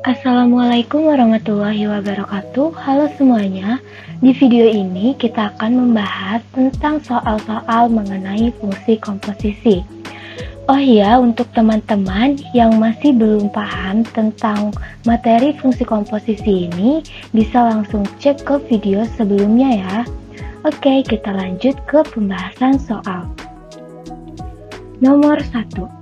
Assalamualaikum warahmatullahi wabarakatuh. Halo semuanya. Di video ini kita akan membahas tentang soal-soal mengenai fungsi komposisi. Oh iya, untuk teman-teman yang masih belum paham tentang materi fungsi komposisi ini, bisa langsung cek ke video sebelumnya ya. Oke, kita lanjut ke pembahasan soal. Nomor 1.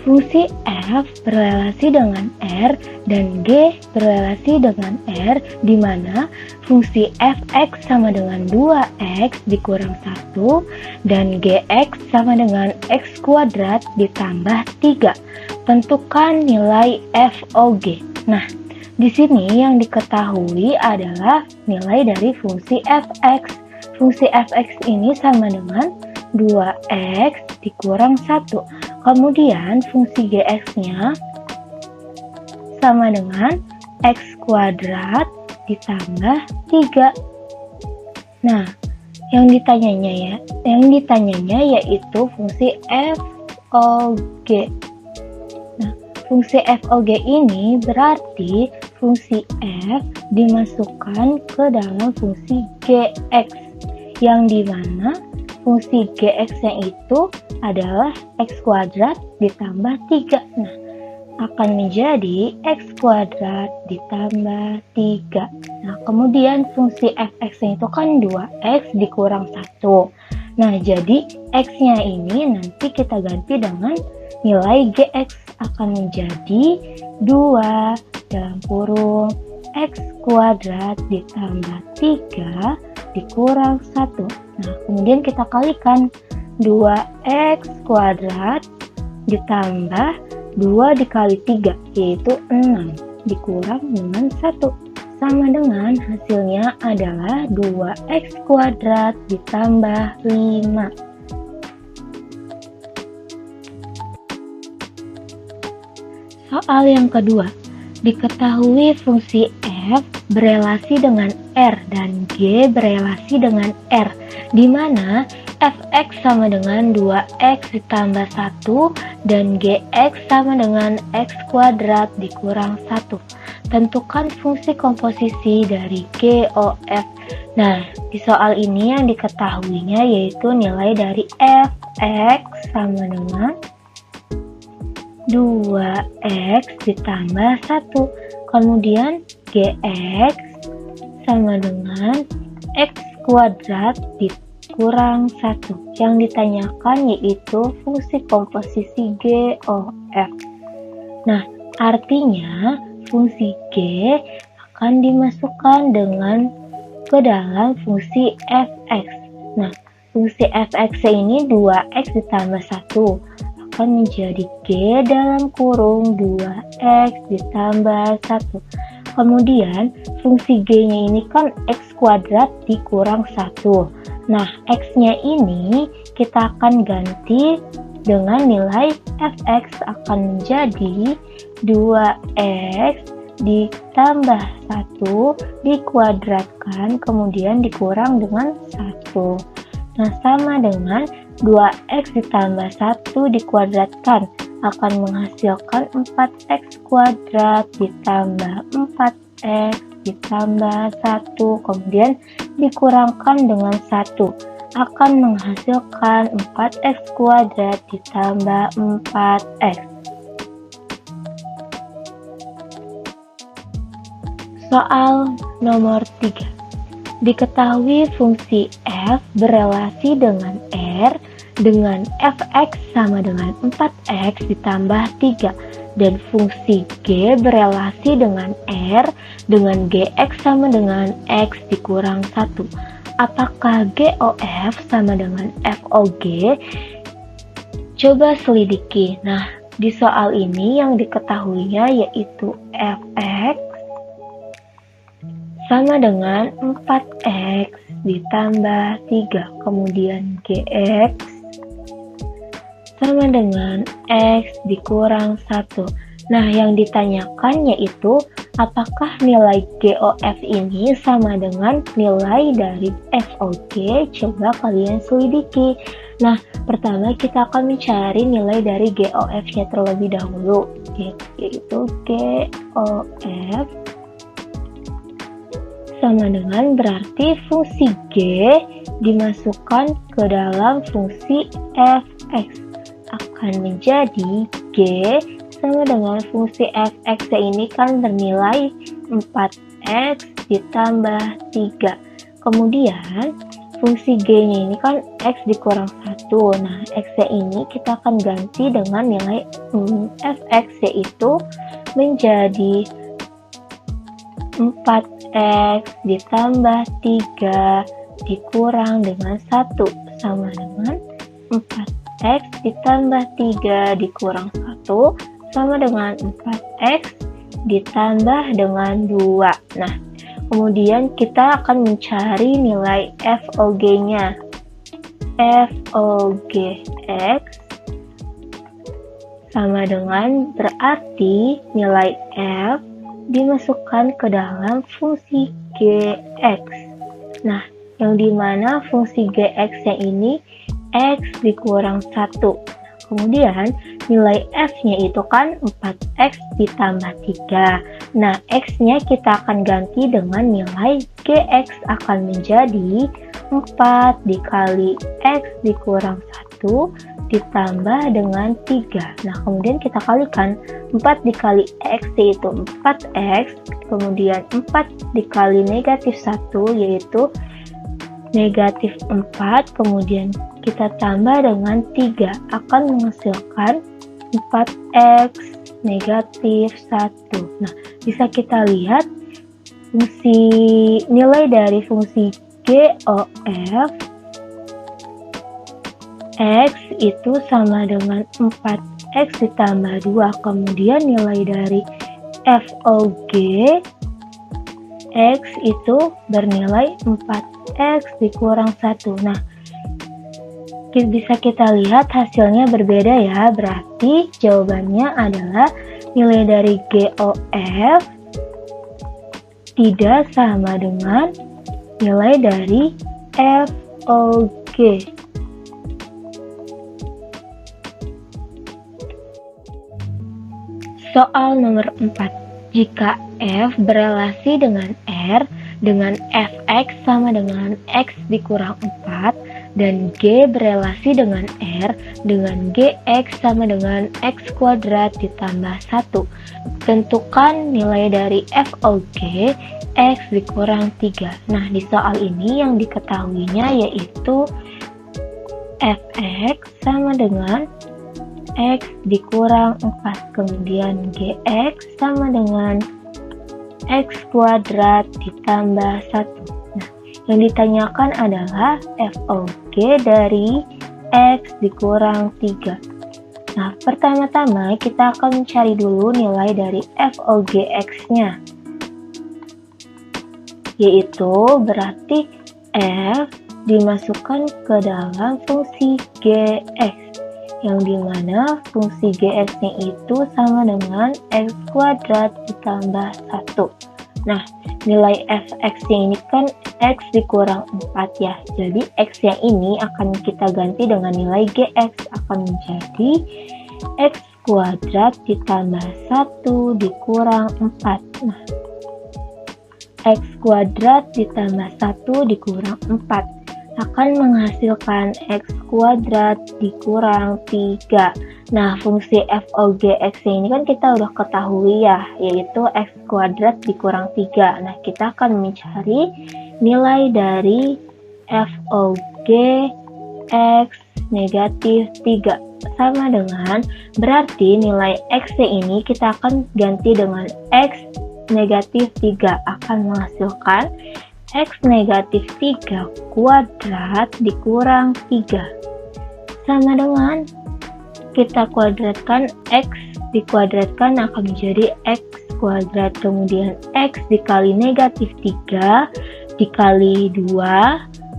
Fungsi f berrelasi dengan r dan g berrelasi dengan r, di mana fungsi fx sama dengan 2x dikurang 1 dan gx sama dengan x kuadrat ditambah 3. Tentukan nilai FOG. Nah, di sini yang diketahui adalah nilai dari fungsi fx. Fungsi fx ini sama dengan 2x dikurang 1. Kemudian fungsi gx-nya sama dengan x kuadrat ditambah 3. Nah, yang ditanyanya yaitu fungsi FOG. Nah, fungsi FOG ini berarti fungsi f dimasukkan ke dalam fungsi gx, yang dimana fungsi gx-nya itu adalah x kuadrat ditambah 3. Nah, akan menjadi x kuadrat ditambah 3. Nah, kemudian fungsi fx-nya itu kan 2x dikurang 1. Nah, jadi x-nya ini nanti kita ganti dengan nilai gx, akan menjadi 2 dalam kurung x kuadrat ditambah 3 dikurang 1. Nah, kemudian kita kalikan 2x kuadrat ditambah 2 dikali 3, yaitu 6, dikurang dengan 1. Sama dengan hasilnya adalah 2x kuadrat ditambah 5. Soal yang kedua. Diketahui fungsi f berelasi dengan r dan g berelasi dengan r, di mana fx sama dengan 2x ditambah 1 dan gx sama dengan x kuadrat dikurang 1. Tentukan fungsi komposisi dari GOF. Nah, di soal ini yang diketahuinya yaitu nilai dari fx sama dengan 2x ditambah 1. Kemudian gx sama dengan x kuadrat dikurang 1. Yang ditanyakan yaitu fungsi komposisi GOF. Nah, artinya fungsi G akan dimasukkan ke dalam fungsi fx. Nah, fungsi fx ini 2x ditambah 1. Akan menjadi G dalam kurung 2x ditambah 1. Kemudian fungsi G-nya ini kan x kuadrat dikurang 1. Nah, x-nya ini kita akan ganti dengan nilai fx, akan menjadi 2x ditambah 1 dikuadratkan kemudian dikurang dengan 1. Nah, sama dengan 2x ditambah 1 dikuadratkan akan menghasilkan 4x kuadrat ditambah 4x ditambah 1 kemudian dikurangkan dengan 1 akan menghasilkan 4x kuadrat ditambah 4x. Soal nomor 3. Diketahui fungsi f berelasi dengan r dengan fx sama dengan 4x ditambah 3 dan fungsi g berelasi dengan r dengan gx sama dengan x dikurang 1. Apakah GOF sama dengan FOG? Coba selidiki. Nah, di soal ini yang diketahuinya yaitu fx sama dengan 4x ditambah 3, kemudian gx sama dengan x dikurang 1. Nah, yang ditanyakan yaitu apakah nilai GOF ini sama dengan nilai dari FOG? Coba kalian selidiki. Nah, pertama kita akan mencari nilai dari GOF-nya terlebih dahulu, yaitu GOF sama dengan berarti fungsi G dimasukkan ke dalam fungsi fx akan menjadi G sama dengan fungsi fx ini kan bernilai 4x ditambah 3. Kemudian fungsi g-nya ini kan x dikurang 1. Nah, x-nya ini kita akan ganti dengan nilai fx yaitu menjadi 4x ditambah 3 dikurang dengan 1 sama dengan 4x ditambah 3 dikurang 1 sama dengan 4x ditambah dengan 2. Nah, kemudian kita akan mencari nilai FOG-nya. FOGX sama dengan berarti nilai F dimasukkan ke dalam fungsi GX. Nah, yang dimana fungsi GX-nya ini X dikurang 1. Kemudian nilai F-nya itu kan 4X ditambah 3. Nah, X-nya kita akan ganti dengan nilai GX akan menjadi 4 dikali X dikurang 1 ditambah dengan 3. Nah, kemudian kita kalikan 4 dikali X yaitu 4X. Kemudian 4 dikali negatif 1 yaitu negatif 4, kemudian kita tambah dengan 3 akan menghasilkan 4x negatif 1. Nah, bisa kita lihat fungsi nilai dari fungsi GOF x itu sama dengan 4x ditambah 2. Kemudian nilai dari FOG X itu bernilai 4X dikurang 1. Nah, bisa kita lihat hasilnya berbeda ya. Berarti jawabannya adalah nilai dari GOF tidak sama dengan nilai dari FOG. Soal nomor 4. Jika F berelasi dengan R dengan Fx sama dengan X dikurang 4 dan G berelasi dengan R dengan Gx sama dengan X kuadrat ditambah 1. Tentukan nilai dari FOG X dikurang 3. Nah, di soal ini yang diketahuinya yaitu Fx sama dengan X dikurang 4, kemudian Gx sama dengan X kuadrat ditambah 1. Nah, yang ditanyakan adalah FOG dari X dikurang 3. Nah, pertama-tama kita akan mencari dulu nilai dari FOGX-nya, yaitu berarti F dimasukkan ke dalam fungsi Gx, yang dimana fungsi Gx-nya itu sama dengan X kuadrat ditambah 1. Nah, nilai Fx-nya ini kan X dikurang 4 ya. Jadi X-nya ini akan kita ganti dengan nilai Gx akan menjadi X kuadrat ditambah 1 dikurang 4. Nah, X kuadrat ditambah 1 dikurang 4 akan menghasilkan X kuadrat dikurang 3. Nah, fungsi FOGX ini kan kita udah ketahui ya, yaitu X kuadrat dikurang 3. Nah, kita akan mencari nilai dari FOG X negatif 3. Sama dengan, berarti nilai X ini kita akan ganti dengan X negatif 3 akan menghasilkan X negatif 3 kuadrat dikurang 3. Sama dengan kita kuadratkan X dikuadratkan akan menjadi X kuadrat. Kemudian X dikali negatif 3 dikali 2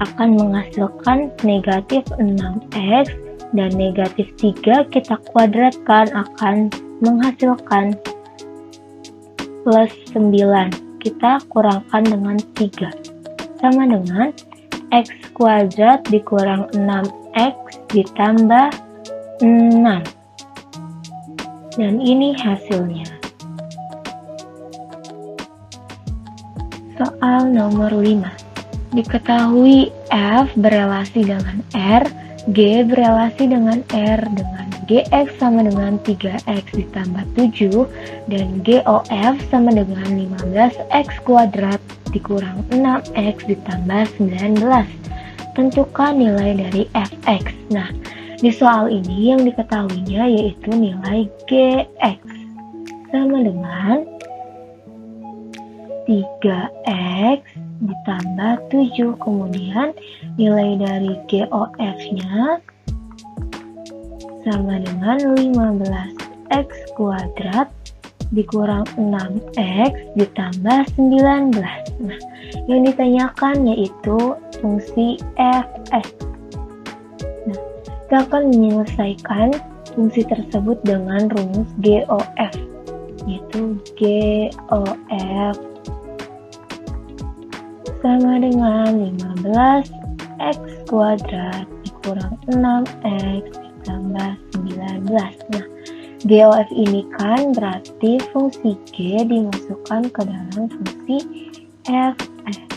akan menghasilkan negatif 6X. Dan negatif 3 kita kuadratkan akan menghasilkan plus 9 kita kurangkan dengan 3 sama dengan X kuadrat dikurang 6X ditambah 6. Dan ini hasilnya. Soal nomor 5. Diketahui F berelasi dengan R, G berelasi dengan R dengan Gx sama dengan 3X ditambah 7 dan GOF sama dengan 15X kuadrat dikurang 6X ditambah 19. Tentukan nilai dari Fx. Nah, di soal ini yang diketahuinya yaitu nilai Gx sama dengan 3X ditambah 7. Kemudian nilai dari GOF-nya sama dengan 15X kuadrat dikurang 6X ditambah 19. Nah, yang ditanyakan yaitu fungsi Fx. Nah, kita akan menyelesaikan fungsi tersebut dengan rumus GOF, yaitu GOF sama dengan 15X kuadrat dikurang 6X ditambah 19. Nah, GOF ini kan berarti fungsi G dimasukkan ke dalam fungsi Fx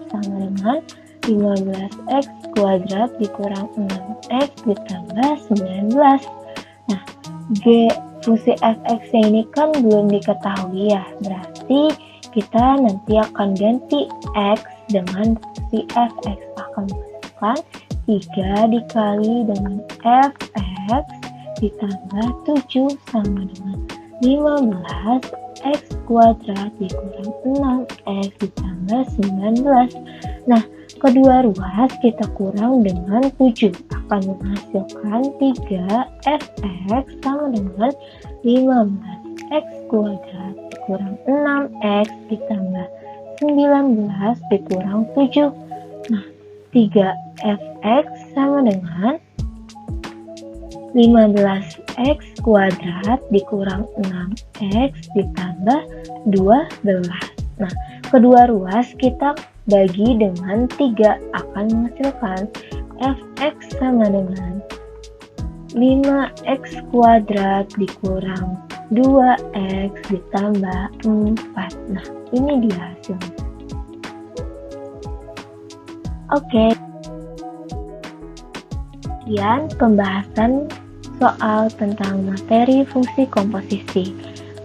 sama dengan 15X kuadrat dikurang 6X ditambah 19. Nah, fungsi Fx ini kan belum diketahui ya, berarti kita nanti akan ganti X dengan fungsi Fx, akan masukkan 3 dikali dengan Fx ditambah 7 sama dengan 15X kuadrat dikurang 6X ditambah 19. Nah, kedua ruas kita kurang dengan 7 akan menghasilkan 3Fx sama dengan 15X kuadrat dikurang 6X ditambah 19 dikurang 7. Nah, 3Fx sama dengan 15X kuadrat dikurang 6X ditambah 12. Nah, kedua ruas kita bagi dengan 3 akan menghasilkan Fx sama dengan 5X kuadrat dikurang 2X ditambah 4. Nah, ini dia hasilnya. Oke. Sekian pembahasan soal tentang materi fungsi komposisi.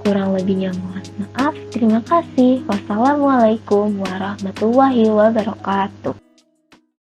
Kurang lebihnya mohon maaf. Terima kasih. Wassalamualaikum warahmatullahi wabarakatuh.